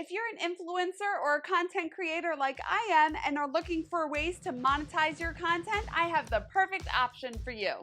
If you're an influencer or a content creator like I am and are looking for ways to monetize your content, I have the perfect option for you.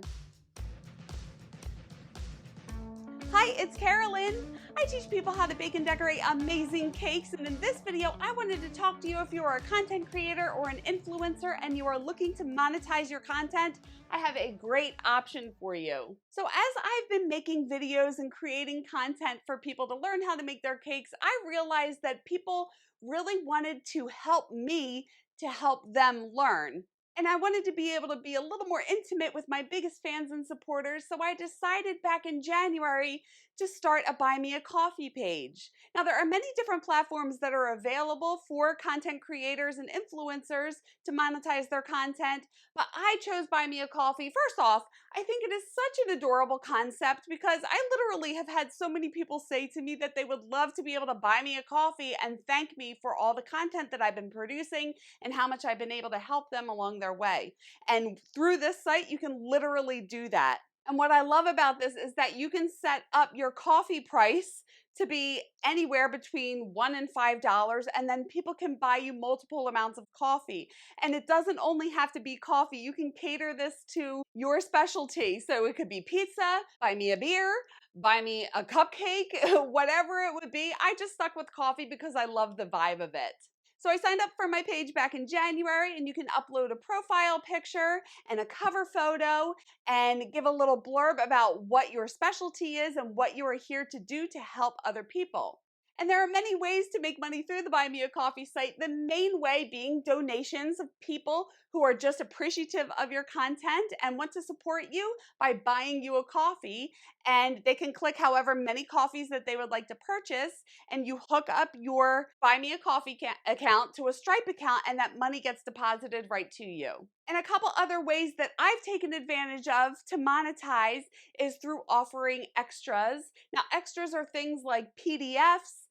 Hi, it's Karolyn. I teach people how to bake and decorate amazing cakes, and in this video, I wanted to talk to you if you are a content creator or an influencer and you are looking to monetize your content. I have a great option for you. So as I've been making videos and creating content for people to learn how to make their cakes, I realized that people really wanted to help me to help them learn. And I wanted to be able to be a little more intimate with my biggest fans and supporters, so I decided back in January to start a Buy Me a Coffee page. Now, there are many different platforms that are available for content creators and influencers to monetize their content, but I chose Buy Me a Coffee. First off, I think it is such an adorable concept because I literally have had so many people say to me that they would love to be able to buy me a coffee and thank me for all the content that I've been producing and how much I've been able to help them along their way. And through this site, you can literally do that. And what I love about this is that you can set up your coffee price to be anywhere between $1 and $5, and then people can buy you multiple amounts of coffee. And it doesn't only have to be coffee. You can cater this to your specialty. So it could be pizza, buy me a beer, buy me a cupcake, whatever it would be. I just stuck with coffee because I love the vibe of it. So I signed up for my page back in January, and you can upload a profile picture and a cover photo and give a little blurb about what your specialty is and what you are here to do to help other people. And there are many ways to make money through the Buy Me a Coffee site, the main way being donations of people who are just appreciative of your content and want to support you by buying you a coffee. And they can click however many coffees that they would like to purchase, and you hook up your Buy Me a Coffee account to a Stripe account, and that money gets deposited right to you. And a couple other ways that I've taken advantage of to monetize is through offering extras. Now, extras are things like PDFs,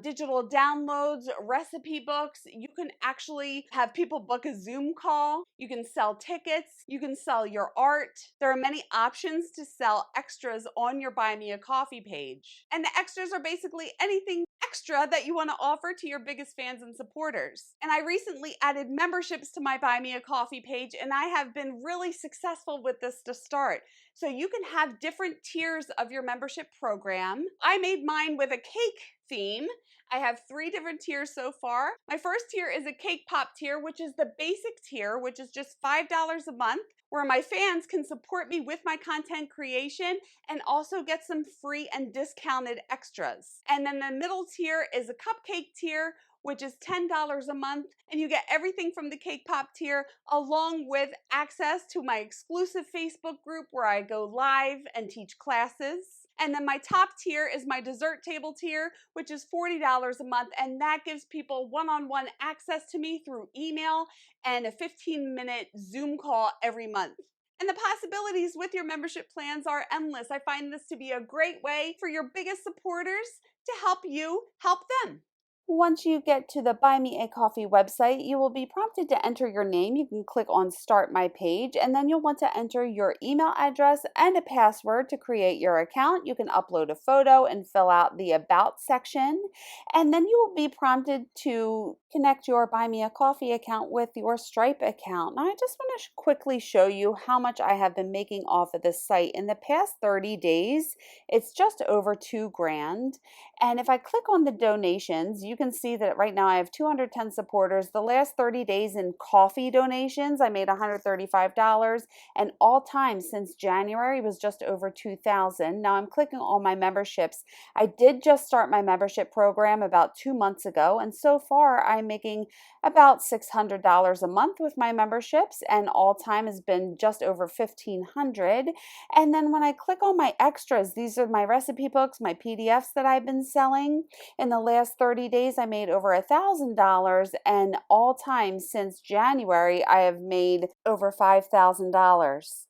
digital downloads, recipe books. You can actually have people book a Zoom call. You can sell tickets. You can sell your art. There are many options to sell extras on your Buy Me a Coffee page. And the extras are basically anything extra that you want to offer to your biggest fans and supporters. And I recently added memberships to my Buy Me a Coffee page, and I have been really successful with this to start. So you can have different tiers of your membership program. I made mine with a cake theme. I have 3 different tiers so far. My first tier is a cake pop tier, which is the basic tier, which is just $5 a month, where my fans can support me with my content creation and also get some free and discounted extras. And then the middle tier is a cupcake tier, which is $10 a month, and you get everything from the Cake Pop tier along with access to my exclusive Facebook group where I go live and teach classes. And then my top tier is my dessert table tier, which is $40 a month, and that gives people one-on-one access to me through email and a 15-minute Zoom call every month. And the possibilities with your membership plans are endless. I find this to be a great way for your biggest supporters to help you help them. Once you get to the Buy Me a Coffee website, you will be prompted to enter your name. You can click on Start My Page, and then you'll want to enter your email address and a password to create your account. You can upload a photo and fill out the About section, and then you will be prompted to connect your Buy Me a Coffee account with your Stripe account. Now, I just want to quickly show you how much I have been making off of this site. In the past 30 days, it's just over $2,000. And if I click on the donations, you can see that right now I have 210 supporters. The last 30 days in coffee donations, I made $135, and all time since January was just over $2,000. Now I'm clicking on my memberships. I did just start my membership program about 2 months ago, and so far I'm making about $600 a month with my memberships, and all time has been just over $1,500. And then when I click on my extras, these are my recipe books, my PDFs that I've been selling. In the last 30 days, I made over $1,000, and all time since January, I have made over $5,000.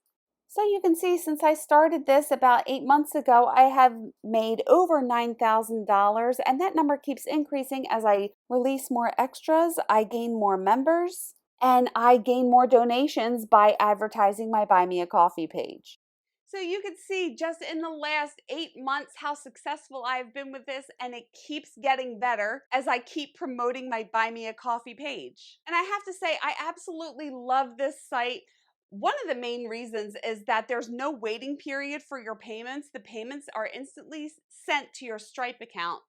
So you can see since I started this about 8 months ago, I have made over $9,000, and that number keeps increasing as I release more extras, I gain more members, and I gain more donations by advertising my Buy Me a Coffee page. So you can see just in the last 8 months how successful I've been with this, and it keeps getting better as I keep promoting my Buy Me a Coffee page. And I have to say, I absolutely love this site. One of the main reasons is that there's no waiting period for your payments. The payments are instantly sent to your Stripe account.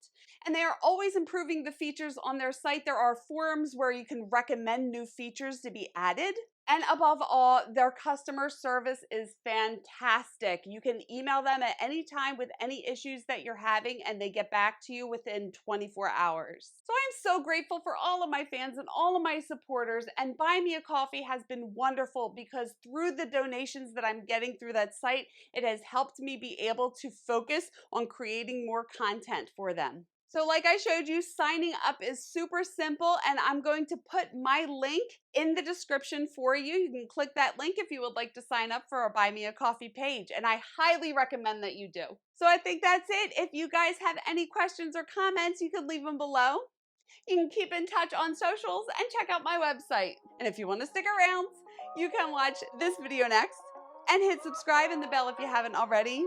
And they are always improving the features on their site. There are forums where you can recommend new features to be added. And above all, their customer service is fantastic. You can email them at any time with any issues that you're having, and they get back to you within 24 hours. So I'm so grateful for all of my fans and all of my supporters, and Buy Me a Coffee has been wonderful because through the donations that I'm getting through that site, it has helped me be able to focus on creating more content for them. So like I showed you, signing up is super simple, and I'm going to put my link in the description for you. You can click that link if you would like to sign up for a Buy Me a Coffee page, and I highly recommend that you do. So I think that's it. If you guys have any questions or comments, you can leave them below. You can keep in touch on socials and check out my website. And if you want to stick around, you can watch this video next and hit subscribe and the bell if you haven't already.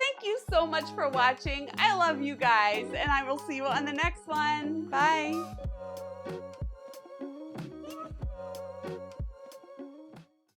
Thank you so much for watching. I love you guys, and I will see you on the next one. Bye.